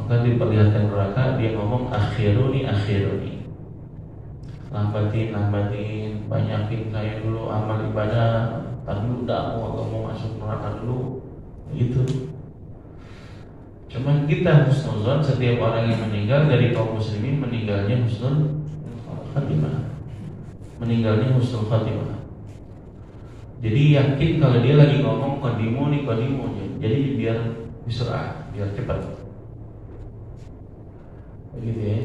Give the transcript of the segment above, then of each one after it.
maka diperlihatkan neraka, dia ngomong akhiruni akhiruni, lambatin, banyakin saya dulu amal ibadah, tapi udah mau masuk neraka dulu, gitu. Cuman kita husnuzon, setiap orang yang meninggal dari kaum muslimin meninggalnya husnul khatimah, meninggalnya husnul khatimah. Jadi yakin kalau dia lagi ngomong qadimu, jadi biar bisurah, biar cepat, begitu ya.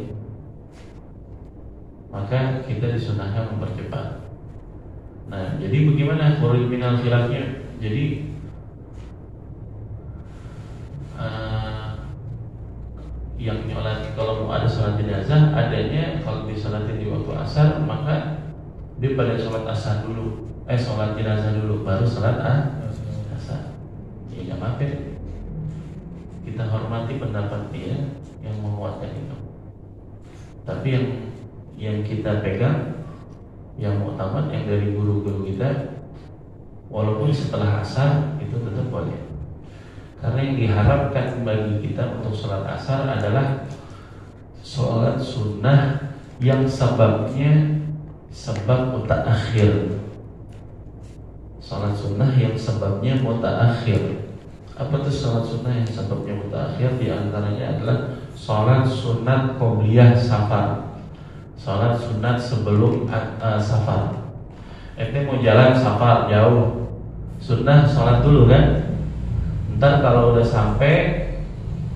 Maka kita disunahkan mempercepat. Nah, jadi bagaimana khuruj minal khilafnya? Jadi yang nyolat, kalau mau ada sholat jenazah, adanya kalau disolatin di waktu asar, maka dia pada sholat asar dulu, sholat jenazah dulu, baru sholat asar. Ya nggak apa-apa. Kita hormati pendapat dia yang menguatkan itu. Tapi yang kita pegang, yang muktamad, yang dari guru-guru kita, walaupun setelah asar itu tetap boleh. Karena yang diharapkan bagi kita untuk sholat asar adalah sholat sunnah yang sebabnya sebab mutaakhir. Sholat sunnah yang sebabnya mutaakhir. Apa itu sholat sunnah yang sebabnya mutaakhir? Di antaranya adalah sholat sunat qobliyah safar, sholat sunat sebelum safar. Ente mau jalan safar jauh, sunnah sholat dulu kan. Ntar kalau udah sampai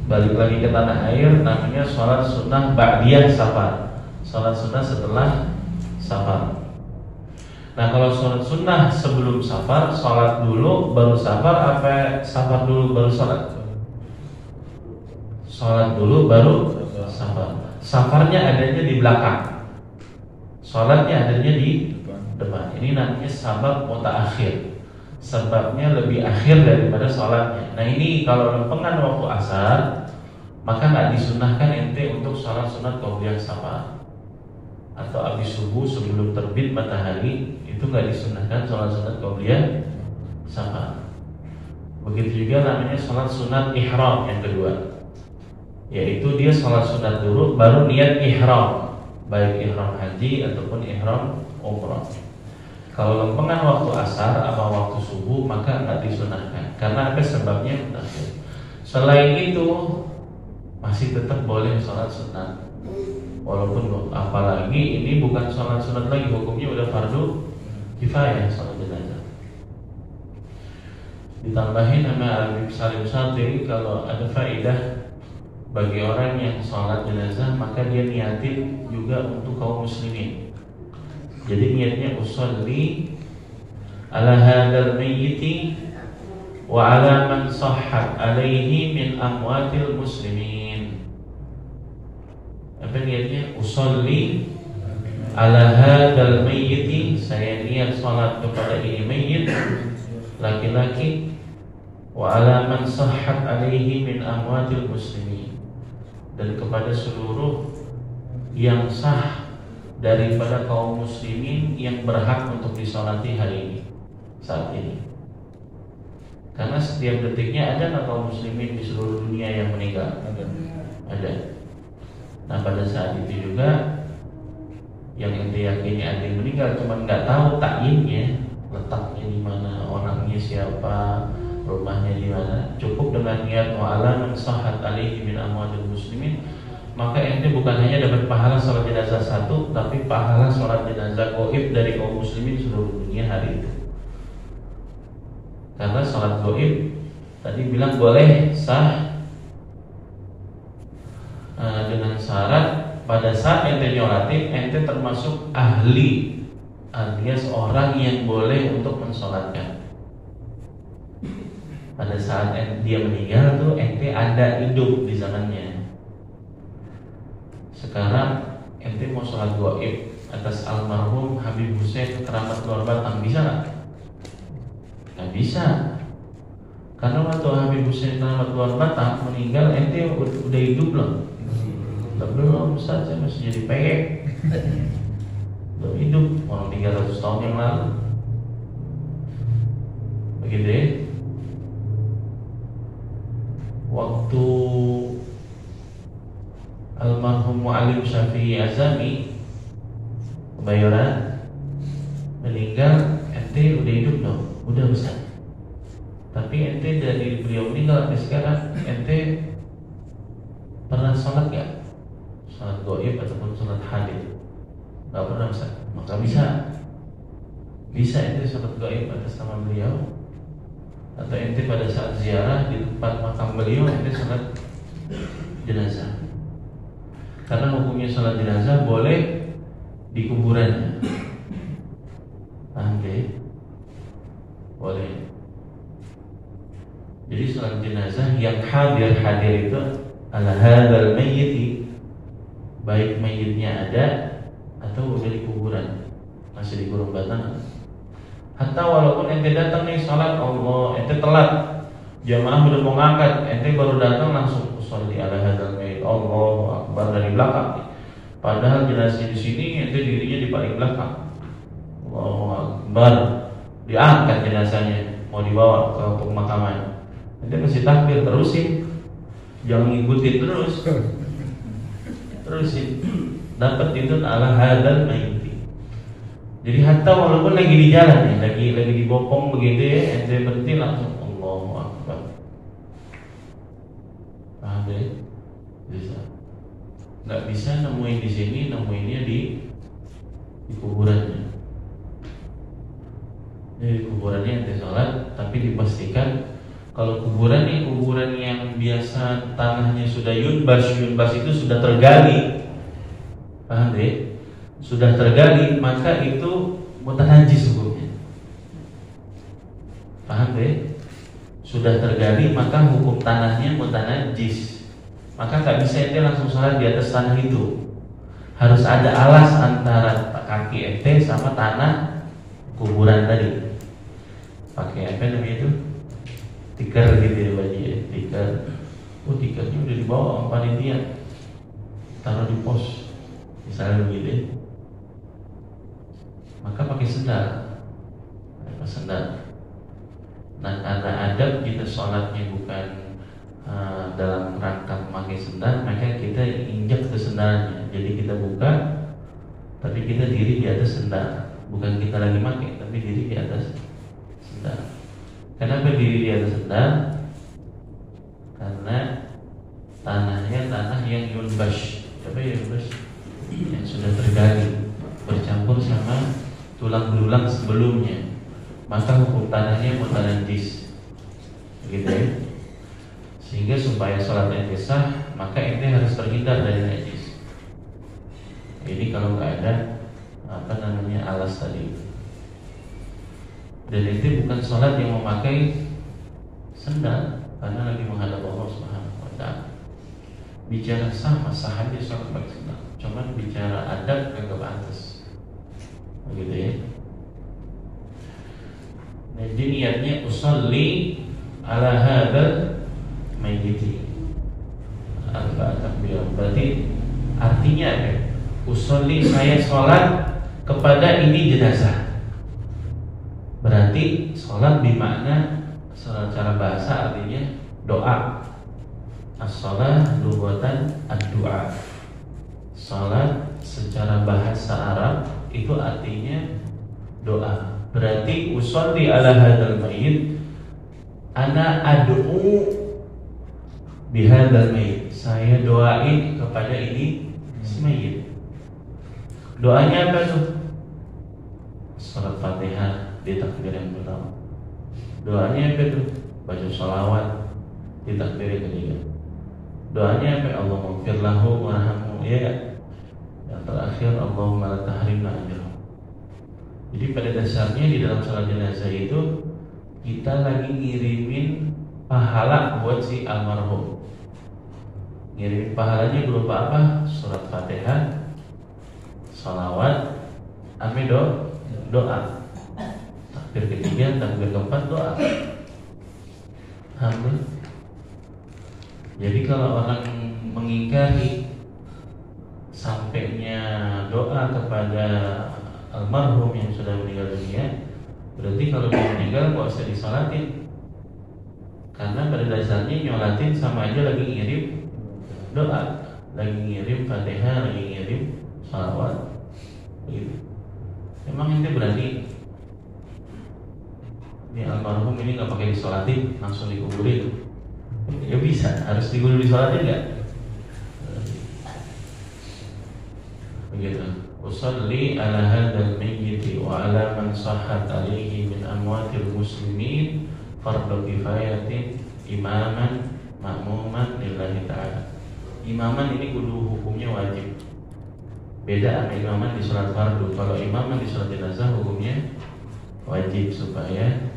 balik lagi ke tanah air, namanya sholat sunnah ba'diyah safar, sholat sunnah setelah safar. Nah kalau sholat sunnah sebelum safar, sholat dulu baru safar, apa safar dulu baru sholat? Sholat dulu baru safar. Safarnya adanya di belakang, sholatnya adanya di depan. Ini namanya sabab mutaakhir, sebabnya lebih akhir daripada sholatnya. Nah ini kalau lempengan waktu asar, maka nggak disunahkan ente untuk sholat sunat qobliyah safar, atau habis subuh sebelum terbit matahari, itu nggak disunahkan sholat sunat qobliyah safar. Begitu juga namanya sholat sunat ihram yang kedua, yaitu dia sholat sunat dulu baru niat ihram, baik ihram haji ataupun ihram umrah. Kalau lempengan waktu asar atau waktu subuh, maka nggak disunahkan. Karena apa sebabnya? Selain itu masih tetap boleh sholat sunat. Walaupun apalagi ini bukan sholat sunat lagi, hukumnya udah fardu kifayah sholat jenazah. Ditambahin sama Al-Habib Salim Satiri, kalau ada faedah bagi orang yang sholat jenazah, maka dia niatin juga untuk kaum muslimin. Jadi niatnya usolli ala hadzal mayyiti wa ala man sahhat alaihi min amwatil muslimin. Apa niatnya? Usolli ala hadzal mayyiti, saya niat salat kepada ini mayit laki-laki, wa ala man sahhat alaihi min amwatil muslimin, dan kepada seluruh yang sah daripada kaum muslimin yang berhak untuk disolati hari ini, saat ini. Karena setiap detiknya ada nggak kaum muslimin di seluruh dunia yang meninggal? Ada. Nah pada saat itu juga yang ente yakini ada yang meninggal, cuman nggak tahu takyinnya, letaknya di mana, orangnya siapa, rumahnya di mana. Cukup dengan niat wa'ala man sahhat alaihi min amwatil muslimin, maka ente bukan hanya dapat pahala sholat jenazah satu, tapi pahala sholat jenazah gaib dari kaum muslimin seluruh dunia hari itu. Karena sholat gaib tadi bilang boleh sah dengan syarat pada saat ente nyolatin, ente termasuk ahli, alias orang yang boleh untuk mensolatkan. Pada saat dia meninggal tuh ente ada hidup di zamannya. Sekarang ente mau sholat gaib atas almarhum Habib Hussein keramat luar Batam, bisa nggak? Nggak bisa. Karena waktu Habib Hussein keramat luar Batam meninggal, ente udah hidup belum? Belum, Ustaz, saya masih jadi peyek. Belum hidup, orang 300 tahun yang lalu. Begitu ya. Waktu almarhum Mu'allim Syafi'i Azami Kebayoran meninggal, ente udah hidup dong, udah besar. Tapi ente dari beliau meninggal sampai sekarang, ente pernah sholat gak? Sholat goib ataupun sholat hadir? Gak pernah Ustaz. Maka bisa ente sholat goib atas nama beliau, atau ente pada saat ziarah di tempat makam beliau ente sholat jenazah. Karena hukumnya sholat jenazah boleh di kuburannya. Paham deh? Boleh. Jadi sholat jenazah yang hadir itu ala hadzal mayyiti, baik mayitnya ada atau udah di kuburan, masih di kurung batang. Hatta walaupun ente datang nih sholat, Allah ente telat, jamaah udah mau ngangkat, ente baru datang langsung sholli ala hadzal mayyit, Allahu akbar dari belakang. Padahal jenazah di sini ente dirinya di paling belakang. Allahu akbar, diangkat jenazahnya mau dibawa ke pemakaman. Ente mesti takbir, terusin, jangan ngikutin terusin. Dapat itu ala hadzal mayyit. Jadi hatta walaupun lagi di jalan nih, lagi dibopong begitu ya, ente berhenti langsung Allahu akbar. Paham deh? Bisa. Nggak bisa nemuin di sini, nemuinnya di kuburannya. Jadi kuburannya ente sholat, tapi dipastikan kalau kuburan yang biasa tanahnya sudah yunbas itu sudah tergali. Paham deh? Sudah tergali, maka itu mutanajis hukumnya. Paham deh? Sudah tergali, maka hukum tanahnya mutanajis. Maka tak bisa ente langsung sholat di atas tanah itu. Harus ada alas antara kaki ente sama tanah kuburan tadi. Pakai apa namanya itu? Tikar gitu ya baju ya, tikar. Oh tikarnya udah dibawa sama panitia, taruh di pos, misalnya begitu ya. Maka pakai sendal. Nah karena adab kita sholatnya bukan dalam rangka memakai sendal, maka kita injak ke sendalnya. Jadi kita buka, tapi kita diri di atas sendal. Bukan kita lagi pakai, tapi diri di atas sendal. Kenapa diri di atas sendal? Karena tanahnya tanah yang yunbash. Apa ya yunbash? Yang sudah tergali, bercampur sama tulang belulang sebelumnya, maka hukum tanahnya mutanajis, begitu ya. Sehingga supaya sholat ente sah, maka ente harus terhindar dari najis. Ini kalau nggak ada alas tadi. Dan ente bukan sholat yang memakai sendal, karena lagi menghadap Allah Subhanahu wa Ta'ala. Bicara sah, sah aja sholat pakai sendal. Cuman bicara adab kagak pantas. Begitu ya. Nah, jadi niatnya usolli ala hadzal mayyiti. Arba takbir. Berarti artinya apa? Usolli, saya sholat kepada ini jenazah. Berarti sholat bermakna secara bahasa artinya doa. As-sholat lughatan ad-du'a. Sholat secara bahasa Arab itu artinya doa. Berarti usolli ala hadzal mayyit, ana ad'u bihadzal mayyit. Saya doain kepada ini si mayyit. Doanya apa tuh? Salat Fatihah di takbir yang pertama. Doanya apa tuh? Baca sholawat di takbir yang ketiga. Doanya apa? Allahumma ighfir lahu warhamhu, ya. Yang terakhir Allahumma la tahrimna ajrahu. Jadi pada dasarnya di dalam salat jenazah itu kita lagi ngirimin pahala buat si almarhum. Ngirimin pahalanya berupa apa? Surat Fatihah, sholawat, doa. Takbir ketiga, takbir keempat doa. Alhamdulillah. Jadi kalau orang mengingkari sampainya doa kepada almarhum yang sudah meninggal dunia, berarti kalau dia meninggal gak usah disolatin. Karena pada dasarnya nyolatin sama aja lagi ngirim doa. lagi ngirim Fatihah, lagi ngirim salawat. Begitu. Emang ente berani? Ini almarhum ini nggak pakai disolatin, langsung dikuburin? Ya bisa, harus dikuburin disolatin nggak? Begitu. Usalli ala hadzal mayyit wa ala man sahhat alaihi min amwatil muslimin fardhu kifayatin imaman ma'muman lillahi ta'ala. Imaman ini kudu hukumnya wajib. Beda sama imaman di sholat fardu. Kalau imaman di sholat jenazah hukumnya wajib supaya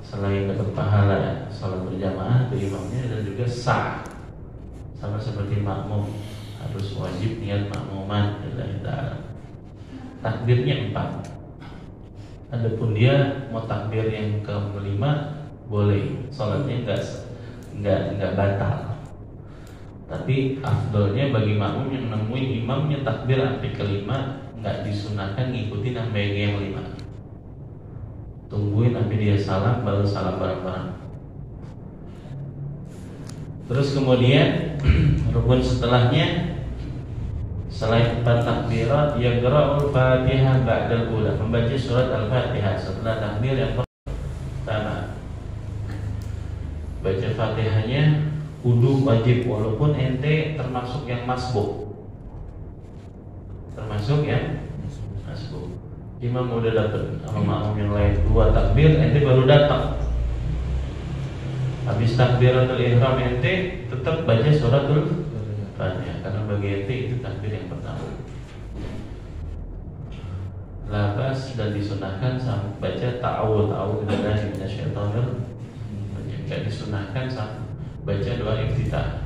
selain dapat pahala sholat berjamaah dari imamnya dan juga sah. Sama seperti makmum, harus wajib niat makmuman lillahi ta'ala. Takbirnya 4. Adapun dia mau takbir yang ke-5 boleh, sholatnya enggak batal. Tapi afdolnya bagi makmum yang nemuin imamnya takbir sampai ke-5 enggak disunahkan ngikutin sampai yang 5. Tungguin sampai dia salam baru salam bareng-bareng. Terus kemudian rukun setelahnya selain 4 takbirat, yaqra'ul Fatihah ba'dal ula, membaca surat Al-Fatihah setelah takbir yang pertama. Baca Fatihahnya kudu wajib walaupun ente termasuk yang masbuk. Termasuk yang masbuk. Imam udah dapat sama makmum yang lain 2 takbir, ente baru datang. Habis takbiratul ihram ente tetap baca suratul Fatihah karena bagi ente itu takbir yang pertama. Labas dan disunahkan baca ta'awudz billahi minasyaitonir rajim. Enggak disunahkan baca doa iftitah.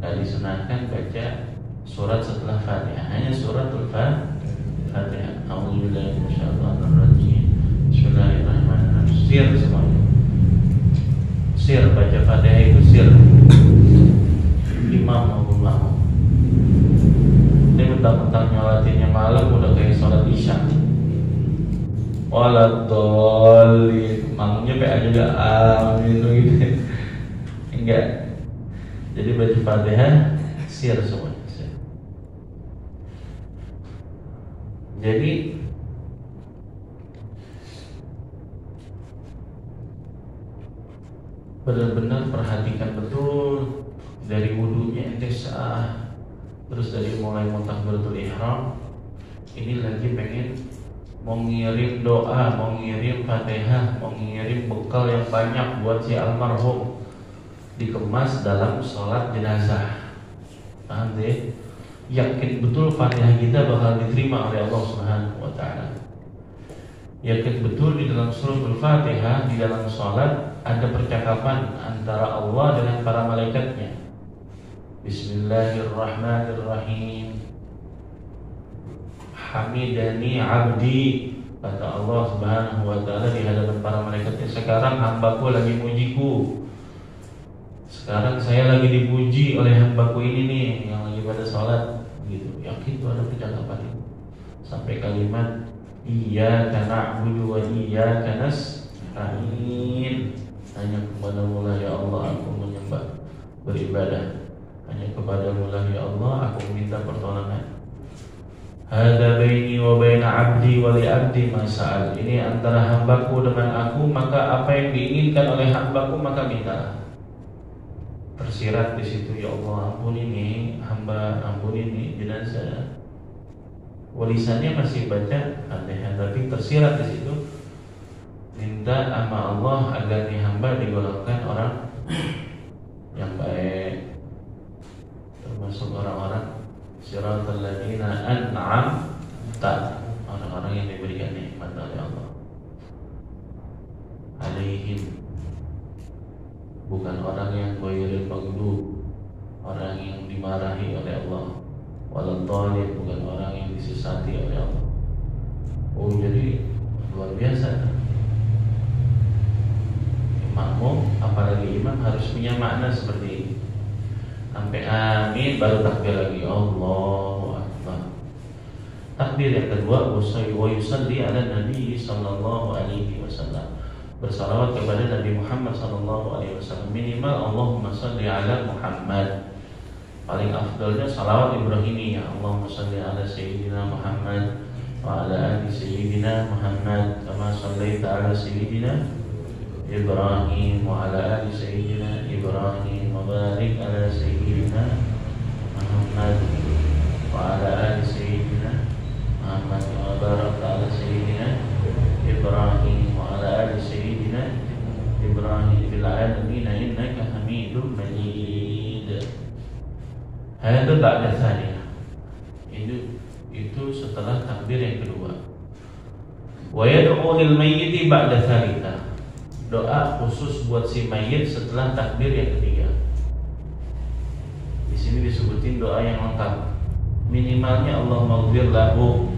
Enggak disunahkan baca surat setelah Fatihah, hanya suratul Fatihah. A'udzubillahi minasyaitonir rajim. Bismillahirrahmanirrahim. Sir semuanya. Sir baca Fatihah itu sir. Imam maupun makmum. Ini mentang-mentang nyolatinnya malam udah kayak sholat isya. Waladhdallin. Makmumnya PA juga amin gitu. Enggak. Jadi baca Fatihah sir semuanya. Jadi benar-benar perhatikan betul dari wudunya ente sah, terus dari mulai takbiratul ihram ini lagi pengen mau ngirim doa, mau ngirim Fatihah, mau ngirim bekal yang banyak buat si almarhum, dikemas dalam sholat jenazah. Paham deh? Yakin betul Fatihah kita bakal diterima oleh Allah Subhanahu wa taala. Yakin betul di dalam surah Al-Fatihah, di dalam sholat ada percakapan antara Allah dengan para malaikatnya. Bismillahirrahmanirrahim. Hamidani abdi, kata Allah Subhanahu wa taala di hadapan para malaikatnya, sekarang hambaku lagi mujiku. Sekarang saya lagi dipuji oleh hambaku ini nih yang lagi pada sholat gitu. Yakin tuh ada percakapan itu sampai kalimat iyyaka na'budu wa iyyaka nasta'in. Hanya kepadamu lah ya Allah aku menyembah, beribadah. Hanya kepadamu lah ya Allah aku minta pertolongan. Hadza baini wa baina 'abdi wa li 'abdi ma sa'al. Ini antara hambaku dengan aku, maka apa yang diinginkan oleh hambaku maka mintalah. Tersirat di situ, ya Allah ampuni nih hamba, ampuni nih jenazah. Walisannya masih baca Fatihah, tapi tersirat di situ minta sama Allah agar nih hamba digolongkan orang yang baik, termasuk orang-orang siratal ladzina an'amta, orang-orang yang diberikan nikmat oleh Allah alaihim, bukan orang yang ghairil maghdub, orang yang dimarahi oleh Allah, waladhdallin, bukan orang yang disesati oleh Allah. Oh, jadi luar biasa. Makmum, apalagi imam harus punya makna seperti ini. Sampai amin baru takbir lagi, Allahu Akbar. Takbir yang kedua, wa yusalli ala Nabi sallallahu alaihi wasallam, bersalawat kepada Nabi Muhammad sallallahu alaihi wasallam. Minimal Allahumma salli ala Muhammad. paling afdalnya salawat Ibrahimiyah. Allahumma shalli ala sayyidina Muhammad wa ala ali sayyidina Muhammad kama shallaita ala sayyidina Ibrahim wa ala ali sayyidina Ibrahim wa barik ala sayyidina Muhammad wa ala ali sayyidina Muhammad wa barik ala sayyidina Ibrahim wa ala ali sayyidina Ibrahim fil alamin innaka Hamidum Majid. Hadza ba'da tsaniyah. Itu setelah takbir yang kedua. Wa yad'u lil mayyit ba'da tsalitsah. Doa khusus buat si mayit setelah takbir yang ketiga. Di sini disebutin doa yang lengkap. Minimalnya Allahumma ighfir lahu.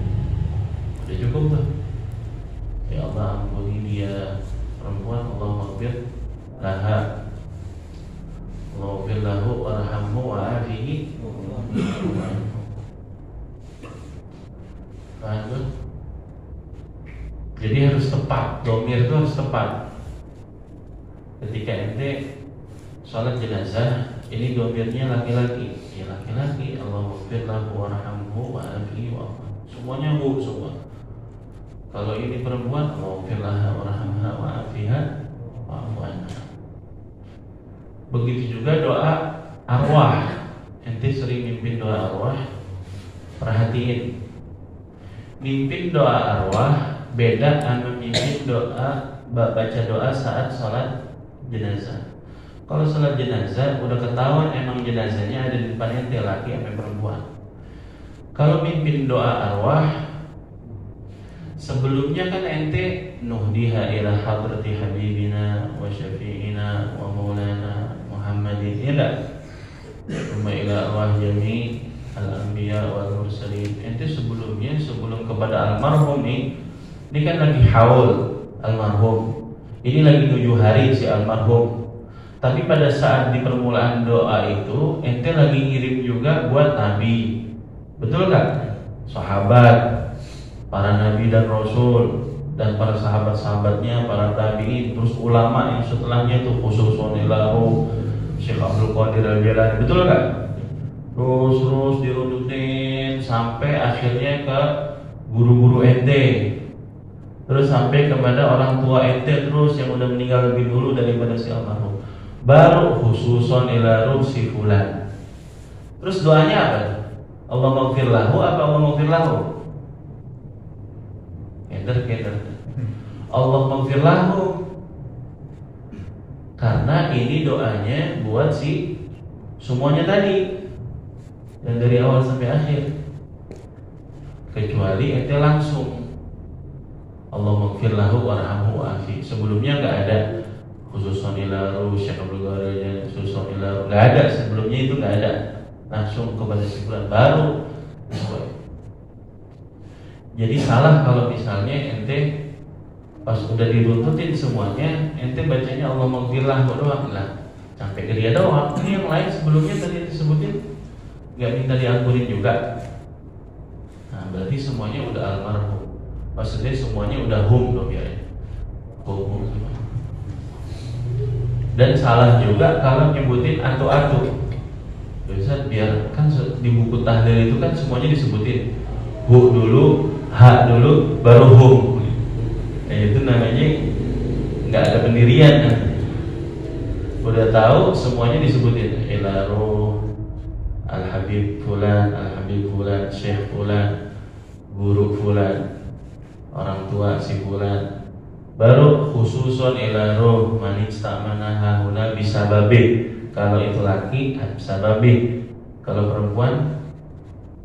Sudah cukup tuh. Ya Allah, ampuni dia. Perempuan, Allahumma ighfir laha. Allahumma ighfir lahu warhamhu wa'afihi. Paham? Jadi harus tepat. Dhamir itu harus tepat. Ketika ente sholat jenazah, ini dhamirnya laki-laki. Ya laki-laki, Allahumma ighfir lahu warhamhu wa'afihi wa'afihi. Semuanya hu semua. Kalau ini perempuan, Allahumma ighfir laha warhamha wa'afiha wa'fu anha. Begitu juga doa arwah. Ente sering mimpin doa arwah, perhatiin. Mimpin doa arwah beda sama mimpin doa baca doa saat sholat jenazah. Kalau sholat jenazah udah ketahuan emang jenazahnya ada di depan ente, laki atau perempuan. Kalau mimpin doa arwah, sebelumnya kan ente nuhdiha ila hadrati habibina wa syafi'ina wa maulana Muhammadin, ya enggak? Rumah ila arwah jami al-anbiya wal mursalin. Ente sebelum kepada almarhum ini kan lagi haul almarhum. Ini lagi 7 hari si almarhum. Tapi pada saat di permulaan doa itu ente lagi ngirim juga buat nabi. Betul gak? Sahabat, para nabi dan rasul, dan para sahabat-sahabatnya, para tabi'in, terus ulama yang setelahnya itu khususun ilahu Syekh Abdul Qadir Al-Jilani. Betul gak? Terus dirunutin sampai akhirnya ke guru-guru ente, terus sampai kepada orang tua ente, terus yang udah meninggal lebih dulu daripada si almarhum, baru khususon ila ruh si fulan. Terus doanya apa? Allah maghfir lahu apa Allah maghfir lahu? Keder. Allah maghfir lahu. Karena ini doanya buat si semuanya tadi, dan dari awal sampai akhir. Kecuali ente langsung Allah maghfir lahu warhamhu wa'afi. Sebelumnya enggak ada khususon ila ruh Syekh Abdul Qadir, khususon ila ruh, enggak ada. Sebelumnya itu enggak ada. Langsung kepada simpulan baru. Jadi salah kalau misalnya ente pas udah diruntutin semuanya, ente bacanya Allah maghfir lahu doang lah, sampai ke dia doang. Ini yang lain sebelumnya tadi disebutin nggak minta diampunin juga. Nah berarti semuanya udah almarhum. Maksudnya semuanya udah hum dong ya. Hum. Dan salah juga kalau nyebutin atu-atu. Biasa biar kan di buku tahlil itu kan semuanya disebutin hu dulu, ha dulu, baru hum. Nah itu namanya nggak ada pendirian kan. Udah tahu semuanya disebutin ila ruh al-habib fulan, syekh fulan, guru fulan, orang tua si fulan. Baru khususon ila ruh man istamanaha huna bisababi. Kalau itu laki bisababi. Kalau perempuan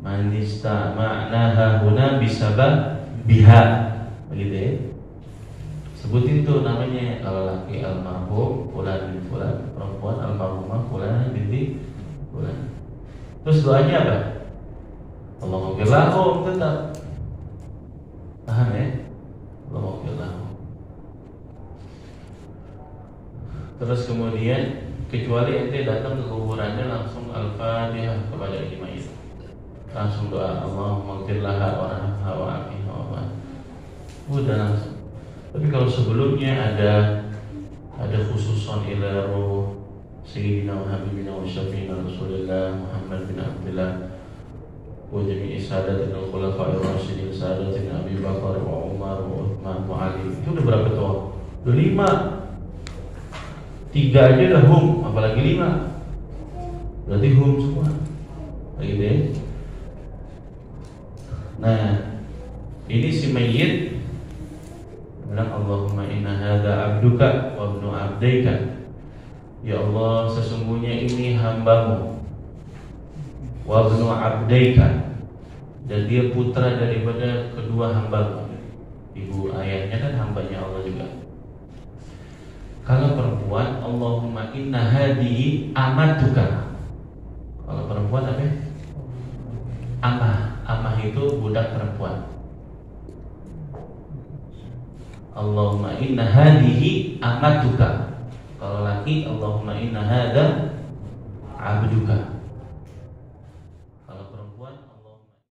man istamanaha huna bisababiha. Begitu ya. Sebutin tuh namanya. Kalau laki almarhum fulan bin fulan, perempuan almarhumah fulan binti fulan. Terus doanya apa? Allahumma ighfir lahu, tetap. Paham ya? Allahumma ighfir lahu. Terus kemudian kecuali ente datang ke kuburannya langsung al-fatihah kepada mayit. Langsung doa Allahumma ighfir laha warhamha wa'afiha wa'fu. Udah langsung. Tapi kalau sebelumnya ada khususon ila ruh, sayyidina wa habibina wa syafi'ina Rasulillah Muhammad bin Abdullah wa jami'i sadatina al-khulafa'ir rasyidin sadatina Abi Bakar wa Umar wa Uthman wa Ali. Itu udah berapa tuh? Udah 5. 3 aja udah hum, apalagi 5. Berarti hum semua. Gitu ya. Nah, ini si mayyit bilang Allahumma inna hadza abduka wa ibnu abdaika. Ya Allah, sesungguhnya ini hambamu wa ibnu abdaika, dan dia putra daripada kedua hambamu. Ibu ayatnya kan hambanya Allah juga. Kalau perempuan, Allahumma inna hadihi amatuka. Kalau perempuan apa? Amah. Amah itu budak perempuan. Allahumma inna hadihi amatuka. Kalau laki, Allahumma inna hadza abduka. Kalau perempuan